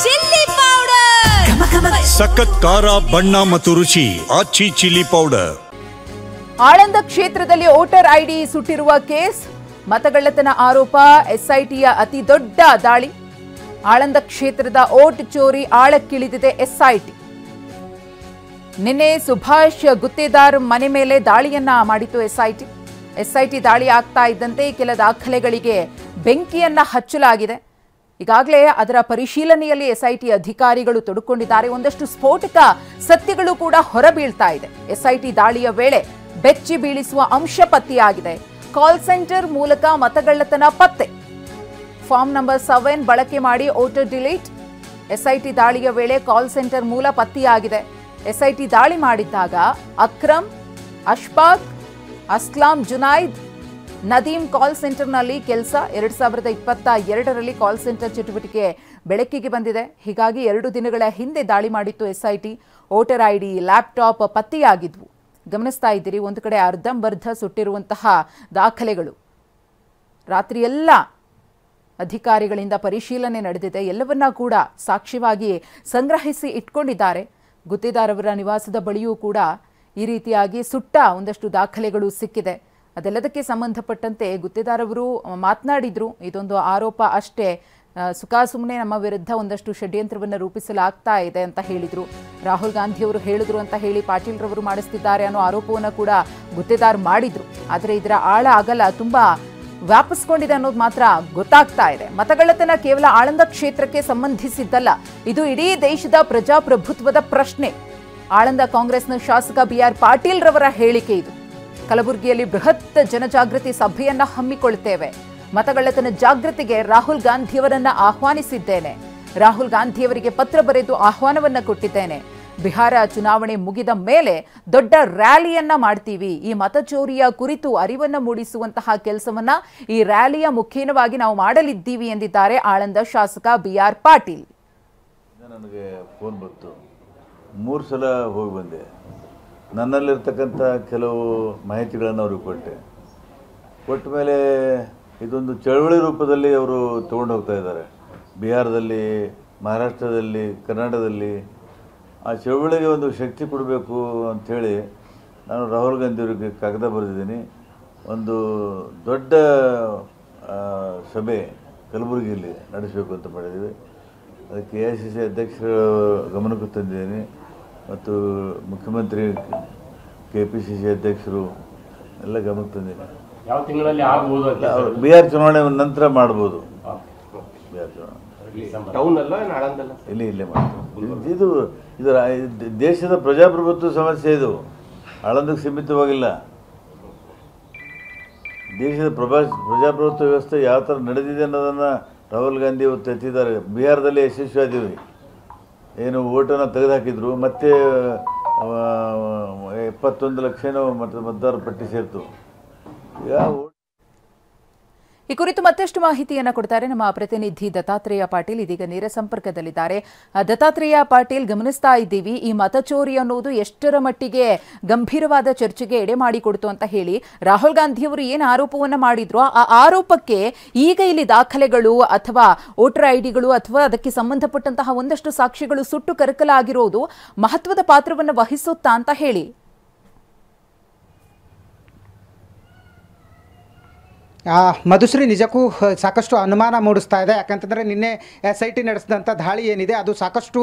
Chilli powder, ಸಖತ್ ಖಾರ ಬಣ್ಣ ಮತ್ತು ರುಚಿ ಆಚಿ ಚಿಲ್ಲಿ ಪೌಡರ್. ಆಳಂದ ಕ್ಷೇತ್ರದಲ್ಲಿ ವೋಟರ್ ಐಡಿ ಸುಟ್ಟಿರುವ ಕೇಸ್, ಮತಗಳ್ಳತನ ಆರೋಪ, ಎಸ್ಐಟಿಯ ಅತಿ ದೊಡ್ಡ ದಾಳಿ. ಆಳಂದ ಕ್ಷೇತ್ರದ ವೋಟ್ ಚೋರಿ ಆಳಕ್ಕಿಳಿದಿದೆ ಎಸ್ಐಟಿ. ನಿನ್ನೆ ಸುಭಾಷ್ ಗುತ್ತೇದಾರ್ ಮನೆ ಮೇಲೆ ದಾಳಿಯನ್ನ ಮಾಡಿತು ಎಸ್ಐಟಿ ದಾಳಿ ಆಗ್ತಾ ಇದ್ದಂತೆ ಕೆಲ ದಾಖಲೆಗಳಿಗೆ ಬೆಂಕಿಯನ್ನ ಹಚ್ಚಲಾಗಿದೆ. ಈಗಾಗಲೇ ಅದರ ಪರಿಶೀಲನೆಯಲ್ಲಿ ಎಸ್ಐಟಿ ಅಧಿಕಾರಿಗಳು ತೊಡಕೊಂಡಿದ್ದಾರೆ. ಒಂದಷ್ಟು ಸ್ಫೋಟಕ ಸತ್ಯಗಳು ಕೂಡ ಹೊರಬೀಳ್ತಾ ಇದೆ. ಎಸ್ಐಟಿ ದಾಳಿಯ ವೇಳೆ ಬೆಚ್ಚಿ ಬೀಳಿಸುವ ಅಂಶ ಪತ್ತೆಯಾಗಿದೆ. ಕಾಲ್ ಸೆಂಟರ್ ಮೂಲಕ ಮತಗಳ್ಳತನ ಪತ್ತೆ, ಫಾರ್ಮ್ ನಂಬರ್ 7 ಬಳಕೆ ಮಾಡಿ ವೋಟರ್ ಡಿಲೀಟ್. ಎಸ್ಐಟಿ ದಾಳಿಯ ವೇಳೆ ಕಾಲ್ ಸೆಂಟರ್ ಮೂಲ ಪತ್ತೆಯಾಗಿದೆ. ಎಸ್ಐಟಿ ದಾಳಿ ಮಾಡಿದ್ದಾಗ ಅಕ್ರಮ್, ಅಶ್ಫಾಕ್, ಅಸ್ಲಾಂ, ಜುನೈದ್, ನದೀಂ ಕಾಲ್ ಸೆಂಟರ್ನಲ್ಲಿ ಕೆಲಸ. 2022ರಲ್ಲಿ ಕಾಲ್ ಸೆಂಟರ್ ಚಟುವಟಿಕೆ ಬೆಳಕಿಗೆ ಬಂದಿದೆ. ಹೀಗಾಗಿ 2 ದಿನಗಳ ಹಿಂದೆ ದಾಳಿ ಮಾಡಿತ್ತು ಎಸ್ಐಟಿ. ವೋಟರ್ ಐಡಿ, ಲ್ಯಾಪ್ಟಾಪ್ ಪತ್ತೆಯಾಗಿದ್ವು. ಗಮನಿಸ್ತಾ ಇದ್ದೀರಿ, ಒಂದು ಕಡೆ ಅರ್ಧಂಬರ್ಧ ಸುಟ್ಟಿರುವಂತಹ ದಾಖಲೆಗಳು. ರಾತ್ರಿಯೆಲ್ಲ ಅಧಿಕಾರಿಗಳಿಂದ ಪರಿಶೀಲನೆ ನಡೆದಿದೆ. ಎಲ್ಲವನ್ನ ಕೂಡ ಸಾಕ್ಷ್ಯವಾಗಿ ಸಂಗ್ರಹಿಸಿ ಇಟ್ಕೊಂಡಿದ್ದಾರೆ. ಗುತ್ತೇದಾರ್ ಅವರ ನಿವಾಸದ ಬಳಿಯೂ ಕೂಡ ಈ ರೀತಿಯಾಗಿ ಸುಟ್ಟ ಒಂದಷ್ಟು ದಾಖಲೆಗಳು ಸಿಕ್ಕಿದೆ. ಅದೆಲ್ಲದಕ್ಕೆ ಸಂಬಂಧಪಟ್ಟಂತೆ ಗುತ್ತೇದಾರ್ ಅವರು ಮಾತನಾಡಿದ್ರು. ಇದೊಂದು ಆರೋಪ ಅಷ್ಟೇ, ಸುಮ್ಮನೆ ನಮ್ಮ ವಿರುದ್ಧ ಒಂದಷ್ಟು ಷಡ್ಯಂತ್ರವನ್ನು ರೂಪಿಸಲಾಗ್ತಾ ಇದೆ ಅಂತ ಹೇಳಿದ್ರು. ರಾಹುಲ್ ಗಾಂಧಿ ಅವರು ಹೇಳಿದ್ರು ಅಂತ ಹೇಳಿ ಪಾಟೀಲ್ ರವರು ಮಾಡಿಸ್ತಿದ್ದಾರೆ ಅನ್ನೋ ಆರೋಪವನ್ನು ಕೂಡ ಗುತ್ತೇದಾರ್ ಮಾಡಿದ್ರು. ಆದರೆ ಇದರ ಆಳ ಅಗಲ ತುಂಬಾ ವ್ಯಾಪಿಸ್ಕೊಂಡಿದೆ ಅನ್ನೋದು ಮಾತ್ರ ಗೊತ್ತಾಗ್ತಾ ಇದೆ. ಮತಗಳ್ಳತನ ಕೇವಲ ಆಳಂದ ಕ್ಷೇತ್ರಕ್ಕೆ ಸಂಬಂಧಿಸಿದ್ದಲ್ಲ, ಇದು ಇಡೀ ದೇಶದ ಪ್ರಜಾಪ್ರಭುತ್ವದ ಪ್ರಶ್ನೆ. ಆಳಂದ ಕಾಂಗ್ರೆಸ್ನ ಶಾಸಕ BR ಪಾಟೀಲ್ ರವರ ಹೇಳಿಕೆ ಇದು. ಕಲಬುರಗಿಯಲ್ಲಿ ಬೃಹತ್ ಜನಜಾಗೃತಿ ಸಭೆಯನ್ನ ಹಮ್ಮಿಕೊಳ್ಳುತ್ತೇವೆ. ಮತಗಳ್ಳತನ ಜಾಗೃತಿಗೆ ರಾಹುಲ್ ಗಾಂಧಿಯವರನ್ನ ಆಹ್ವಾನಿಸಿದ್ದೇನೆ. ರಾಹುಲ್ ಗಾಂಧಿಯವರಿಗೆ ಪತ್ರ ಬರೆದು ಆಹ್ವಾನವನ್ನ ಕೊಟ್ಟಿದ್ದೇನೆ. ಬಿಹಾರ ಚುನಾವಣೆ ಮುಗಿದ ಮೇಲೆ ದೊಡ್ಡ ರ್ಯಾಲಿಯನ್ನ ಮಾಡ್ತೀವಿ. ಈ ಮತಚೋರಿಯ ಕುರಿತು ಅರಿವನ್ನ ಮೂಡಿಸುವಂತಹ ಕೆಲಸವನ್ನ ಈ ರ್ಯಾಲಿಯ ಮುಖೇನವಾಗಿ ನಾವು ಮಾಡಲಿದ್ದೀವಿ ಎಂದಿದ್ದಾರೆ ಆಳಂದ ಶಾಸಕ BR ಪಾಟೀಲ್. ನನಗೆ ಫೋನ್ ಬಂತು, 3 ಸಲ ಹೋಗಿ ಬಂದೆ. ನನ್ನಲ್ಲಿರ್ತಕ್ಕಂಥ ಕೆಲವು ಮಾಹಿತಿಗಳನ್ನು ಅವ್ರಿಗೆ ಕೊಟ್ಟ ಮೇಲೆ ಇದೊಂದು ಚಳವಳಿ ರೂಪದಲ್ಲಿ ಅವರು ತೊಗೊಂಡು ಹೋಗ್ತಾ ಇದ್ದಾರೆ. ಬಿಹಾರದಲ್ಲಿ, ಮಹಾರಾಷ್ಟ್ರದಲ್ಲಿ, ಕರ್ನಾಟಕದಲ್ಲಿ ಆ ಚಳವಳಿಗೆ ಒಂದು ಶಕ್ತಿ ಕೊಡಬೇಕು ಅಂಥೇಳಿ ನಾನು ರಾಹುಲ್ ಗಾಂಧಿಯವರಿಗೆ ಕಾಗದ ಬರೆದಿದ್ದೀನಿ. ಒಂದು ದೊಡ್ಡ ಸಭೆ ಕಲಬುರಗಿಯಲ್ಲಿ ನಡೆಸಬೇಕು ಅಂತ ಮಾಡಿದ್ದೀವಿ. ಅದಕ್ಕೆ AICC ಅಧ್ಯಕ್ಷರ ಗಮನಕ್ಕೆ ತಂದಿದ್ದೀನಿ ಮತ್ತು ಮುಖ್ಯಮಂತ್ರಿ KPCC ಅಧ್ಯಕ್ಷರು ಎಲ್ಲ ಗಮನಕ್ಕೆ ತಂದಿದ್ದೀನಿ. ಯಾವ ತಿಂಗಳಲ್ಲಿ ಆಗ್ಬೋದು ಅಂತ ಬಿಹಾರ್ ಚುನಾವಣೆ ನಂತರ ಮಾಡ್ಬೋದು. ಬಿಹಾರ್ ಚುನಾವಣೆ ಇಲ್ಲೇ ಮಾಡ್ತೀವಿ. ಇದು ದೇಶದ ಪ್ರಜಾಪ್ರಭುತ್ವ ಸಮಸ್ಯೆ. ಇದು ಆಳಂದಕ್ಕೆ ಸೀಮಿತವಾಗಿಲ್ಲ. ದೇಶದ ಪ್ರಜಾಪ್ರಭುತ್ವ ವ್ಯವಸ್ಥೆ ಯಾವ ಥರ ನಡೆದಿದೆ ಅನ್ನೋದನ್ನು ರಾಹುಲ್ ಗಾಂಧಿ ಇವತ್ತು ಎತ್ತಿದ್ದಾರೆ. ಬಿಹಾರದಲ್ಲಿ ಯಶಸ್ವಿಯಾದೀವಿ. ಏನು ಓಟನ್ನು ತೆಗೆದುಹಾಕಿದ್ರು, ಮತ್ತೆ 71 ಲಕ್ಷ ಮತದಾರರ ಪಟ್ಟಿ ಸೇರ್ತು. ಈ ಕುರಿತು ಮತ್ತಷ್ಟು ಮಾಹಿತಿಯನ್ನು ಕೊಡ್ತಾರೆ ನಮ್ಮ ಪ್ರತಿನಿಧಿ ದತ್ತಾತ್ರೇಯ ಪಾಟೀಲ್. ಇದೀಗ ನೇರ ಸಂಪರ್ಕದಲ್ಲಿದ್ದಾರೆ. ದತ್ತಾತ್ರೇಯ ಪಾಟೀಲ್, ಗಮನಿಸ್ತಾ ಇದ್ದೀವಿ ಈ ಮತಚೋರಿ ಅನ್ನೋದು ಎಷ್ಟರ ಮಟ್ಟಿಗೆ ಗಂಭೀರವಾದ ಚರ್ಚೆಗೆ ಎಡೆ ಮಾಡಿಕೊಡ್ತು ಅಂತ ಹೇಳಿ ರಾಹುಲ್ ಗಾಂಧಿಯವರು ಏನು ಆರೋಪವನ್ನು ಮಾಡಿದ್ರು, ಆ ಆರೋಪಕ್ಕೆ ಈಗ ಇಲ್ಲಿ ದಾಖಲೆಗಳು ಅಥವಾ ವೋಟರ್ ಐಡಿಗಳು ಅಥವಾ ಅದಕ್ಕೆ ಸಂಬಂಧಪಟ್ಟಂತಹ ಒಂದಷ್ಟು ಸಾಕ್ಷಿಗಳು ಸುಟ್ಟು ಕರಕಲಾಗಿರೋದು ಮಹತ್ವದ ಪಾತ್ರವನ್ನು ವಹಿಸುತ್ತಾ ಅಂತ ಹೇಳಿ. ಮಧುಶ್ರೀ, ನಿಜಕ್ಕೂ ಸಾಕಷ್ಟು ಅನುಮಾನ ಮೂಡಿಸ್ತಾ ಇದೆ. ಯಾಕಂತಂದರೆ ನಿನ್ನೆ SIT ನಡೆಸಿದಂಥ ದಾಳಿ ಏನಿದೆ ಅದು ಸಾಕಷ್ಟು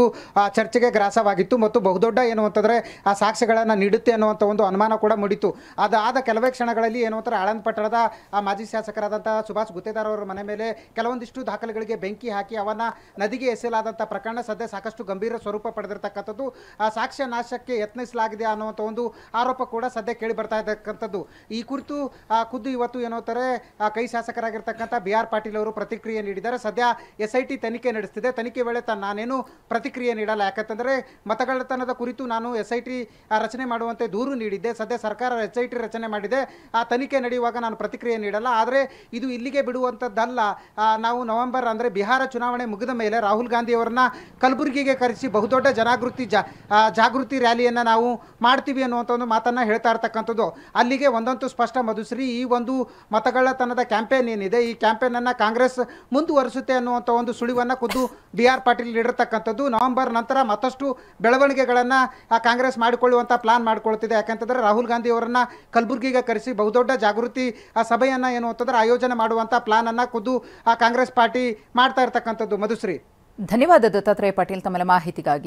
ಚರ್ಚೆಗೆ ಗ್ರಾಸವಾಗಿತ್ತು ಮತ್ತು ಬಹುದೊಡ್ಡ ಏನು ಅಂತಂದರೆ ಆ ಸಾಕ್ಷ್ಯಗಳನ್ನು ನೀಡುತ್ತೆ ಅನ್ನುವಂಥ ಒಂದು ಅನುಮಾನ ಕೂಡ ಮೂಡಿತು. ಅದಾದ ಕೆಲವೇ ಕ್ಷಣಗಳಲ್ಲಿ ಏನು ಅಂತಾರೆ ಆಳಂದ ಪಟ್ಟಣದ ಮಾಜಿ ಶಾಸಕರಾದಂಥ ಸುಭಾಷ್ ಗುತ್ತೇದಾರ್ ಅವರ ಮನೆ ಮೇಲೆ ಕೆಲವೊಂದಿಷ್ಟು ದಾಖಲೆಗಳಿಗೆ ಬೆಂಕಿ ಹಾಕಿ ಅವನ್ನು ನದಿಗೆ ಎಸೆಯಲಾದಂಥ ಪ್ರಕರಣ ಸದ್ಯ ಸಾಕಷ್ಟು ಗಂಭೀರ ಸ್ವರೂಪ ಪಡೆದಿರತಕ್ಕಂಥದ್ದು. ಆ ಸಾಕ್ಷ್ಯ ನಾಶಕ್ಕೆ ಯತ್ನಿಸಲಾಗಿದೆ ಅನ್ನುವಂಥ ಒಂದು ಆರೋಪ ಕೂಡ ಸದ್ಯ ಕೇಳಿ ಬರ್ತಾ ಇರತಕ್ಕಂಥದ್ದು. ಈ ಕುರಿತು ಖುದ್ದು ಇವತ್ತು ಏನು ಅಂತಾರೆ ಕೈ ಶಾಸಕರಾಗಿರ್ತಕ್ಕಂಥ BR ಪಾಟೀಲ್ ಅವರು ಪ್ರತಿಕ್ರಿಯೆ ನೀಡಿದ್ದಾರೆ. ಸದ್ಯ SIT ತನಿಖೆ ನಡೆಸ್ತಿದೆ. ತನಿಖೆ ವೇಳೆ ನಾನೇನು ಪ್ರತಿಕ್ರಿಯೆ ನೀಡಲ್ಲ. ಯಾಕಂತಂದರೆ ಮತಗಳ್ಳತನದ ಕುರಿತು ನಾನು SIT ರಚನೆ ಮಾಡುವಂತೆ ದೂರು ನೀಡಿದ್ದೆ. ಸದ್ಯ ಸರ್ಕಾರ SIT ರಚನೆ ಮಾಡಿದೆ. ಆ ತನಿಖೆ ನಡೆಯುವಾಗ ನಾನು ಪ್ರತಿಕ್ರಿಯೆ ನೀಡಲ್ಲ. ಆದರೆ ಇದು ಇಲ್ಲಿಗೆ ಬಿಡುವಂಥದ್ದಲ್ಲ. ನಾವು ನವೆಂಬರ್ ಅಂದರೆ ಬಿಹಾರ ಚುನಾವಣೆ ಮುಗಿದ ಮೇಲೆ ರಾಹುಲ್ ಗಾಂಧಿ ಅವರನ್ನ ಕಲಬುರಗಿಗೆ ಕರೆಸಿ ಬಹುದೊಡ್ಡ ಜಾಗೃತಿ ರ್ಯಾಲಿಯನ್ನು ನಾವು ಮಾಡ್ತೀವಿ ಅನ್ನುವಂಥ ಒಂದು ಮಾತನ್ನು ಹೇಳ್ತಾ ಇರ್ತಕ್ಕಂಥದ್ದು. ಅಲ್ಲಿಗೆ ಒಂದಂತೂ ಸ್ಪಷ್ಟ ಮಧುಶ್ರೀ, ಈ ಒಂದು ಮತಗಳ್ಳತನ ಜಾಣತನದ ಕ್ಯಾಂಪೇನ್ ಏನಿದೆ ಈ ಕ್ಯಾಂಪೇನನ್ನು ಕಾಂಗ್ರೆಸ್ ಮುಂದುವರಿಸುತ್ತೆ ಅನ್ನುವಂಥ ಒಂದು ಸುಳಿವನ್ನು ಖುದ್ದು BR ಪಾಟೀಲ್ ನೀಡಿರ್ತಕ್ಕಂಥದ್ದು. ನವೆಂಬರ್ ನಂತರ ಮತ್ತಷ್ಟು ಬೆಳವಣಿಗೆಗಳನ್ನು ಕಾಂಗ್ರೆಸ್ ಮಾಡಿಕೊಳ್ಳುವಂಥ ಪ್ಲಾನ್ ಮಾಡಿಕೊಳ್ತಿದೆ. ಯಾಕಂತಂದರೆ ರಾಹುಲ್ ಗಾಂಧಿ ಅವರನ್ನು ಕಲಬುರಗಿಗೆ ಕರೆಸಿ ಬಹುದೊಡ್ಡ ಜಾಗೃತಿ ಸಭೆಯನ್ನು ಏನು ಅಂತಂದ್ರೆ ಆಯೋಜನೆ ಮಾಡುವಂಥ ಪ್ಲಾನನ್ನು ಖುದ್ದು ಕಾಂಗ್ರೆಸ್ ಪಾರ್ಟಿ ಮಾಡ್ತಾ ಇರ್ತಕ್ಕಂಥದ್ದು. ಮಧುಶ್ರೀ, ಧನ್ಯವಾದ ದತ್ತಾತ್ರೇಯ ಪಾಟೀಲ್ ತಮ್ಮ ಮಾಹಿತಿಗಾಗಿ.